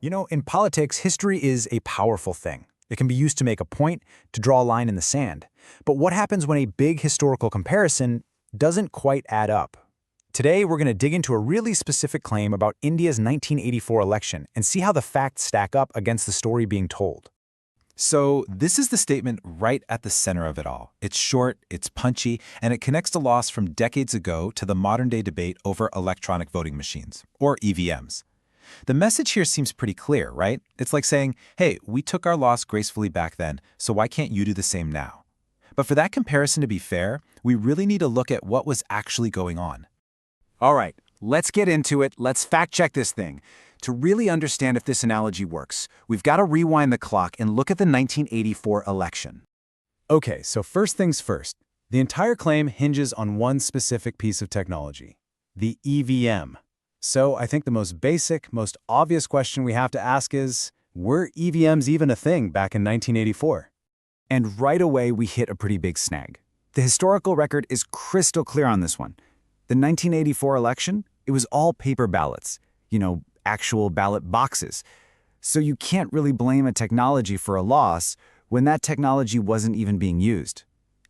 In politics, history is a powerful thing. It can be used to make a point, to draw a line in the sand. But what happens when a big historical comparison doesn't quite add up? Today, we're going to dig into a really specific claim about India's 1984 election and see how the facts stack up against the story being told. So this is the statement right at the center of it all. It's short, it's punchy, and it connects the loss from decades ago to the modern-day debate over electronic voting machines, or EVMs. The message here seems pretty clear, right? It's like saying, hey, we took our loss gracefully back then, so why can't you do the same now? But for that comparison to be fair, we really need to look at what was actually going on. All right, let's get into it. Let's fact-check this thing. To really understand if this analogy works, we've got to rewind the clock and look at the 1984 election. Okay, so first things first. The entire claim hinges on one specific piece of technology, the EVM. So I think the most basic, most obvious question we have to ask is, were EVMs even a thing back in 1984? And right away, we hit a pretty big snag. The historical record is crystal clear on this one. The 1984 election, it was all paper ballots, actual ballot boxes. So you can't really blame a technology for a loss when that technology wasn't even being used.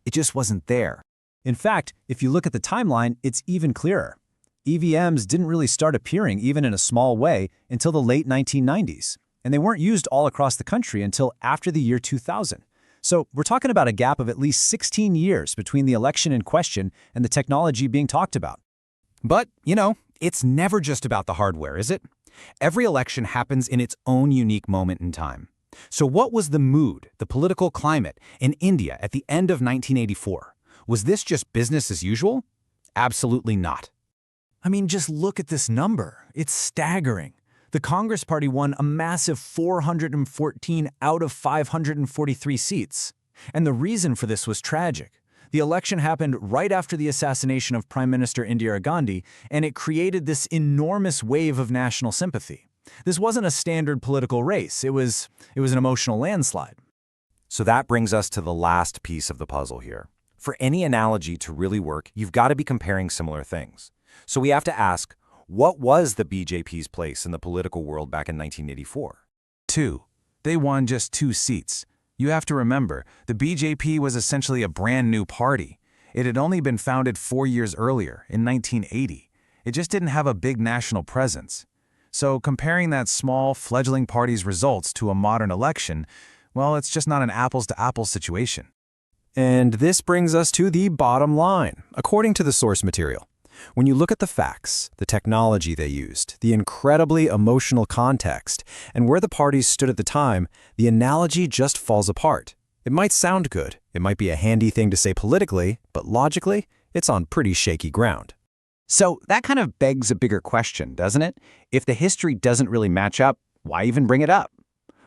It just wasn't there. In fact, if you look at the timeline, it's even clearer. EVMs didn't really start appearing even in a small way until the late 1990s, and they weren't used all across the country until after the year 2000. So we're talking about a gap of at least 16 years between the election in question and the technology being talked about. But, it's never just about the hardware, is it? Every election happens in its own unique moment in time. So what was the mood, the political climate, in India at the end of 1984? Was this just business as usual? Absolutely not. Just look at this number. It's staggering. The Congress Party won a massive 414 out of 543 seats. And the reason for this was tragic. The election happened right after the assassination of Prime Minister Indira Gandhi, and it created this enormous wave of national sympathy. This wasn't a standard political race. It was an emotional landslide. So that brings us to the last piece of the puzzle here. For any analogy to really work, you've got to be comparing similar things. So we have to ask, what was the BJP's place in the political world back in 1984? 2. They won just 2 seats. You have to remember, the BJP was essentially a brand new party. It had only been founded 4 years earlier, in 1980. It just didn't have a big national presence. So comparing that small, fledgling party's results to a modern election, well, it's just not an apples-to-apples situation. And this brings us to the bottom line, according to the source material. When you look at the facts, the technology they used, the incredibly emotional context, and where the parties stood at the time, the analogy just falls apart. It might sound good, it might be a handy thing to say politically, but logically, it's on pretty shaky ground. So that kind of begs a bigger question, doesn't it? If the history doesn't really match up, why even bring it up?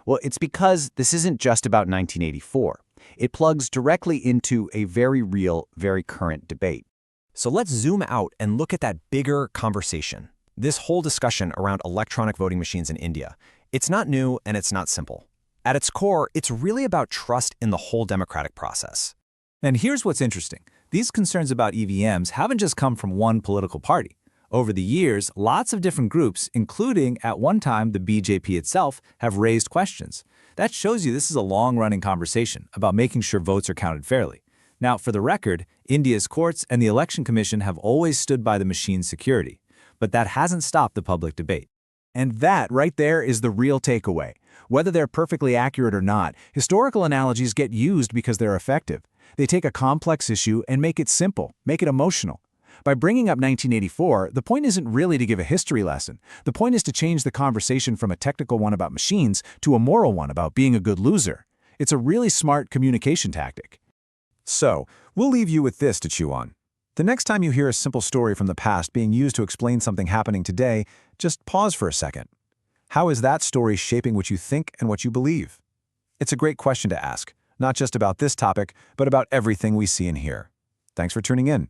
Well, it's because this isn't just about 1984. It plugs directly into a very real, very current debate. So let's zoom out and look at that bigger conversation. This whole discussion around electronic voting machines in India. It's not new and it's not simple. At its core, it's really about trust in the whole democratic process. And here's what's interesting. These concerns about EVMs haven't just come from one political party. Over the years, lots of different groups, including at one time the BJP itself, have raised questions. That shows you this is a long-running conversation about making sure votes are counted fairly. Now, for the record, India's courts and the Election Commission have always stood by the machine's security, but that hasn't stopped the public debate. And that right there is the real takeaway. Whether they're perfectly accurate or not, historical analogies get used because they're effective. They take a complex issue and make it simple, make it emotional. By bringing up 1984, the point isn't really to give a history lesson. The point is to change the conversation from a technical one about machines to a moral one about being a good loser. It's a really smart communication tactic. So, we'll leave you with this to chew on. The next time you hear a simple story from the past being used to explain something happening today, just pause for a second. How is that story shaping what you think and what you believe? It's a great question to ask, not just about this topic, but about everything we see and hear. Thanks for tuning in.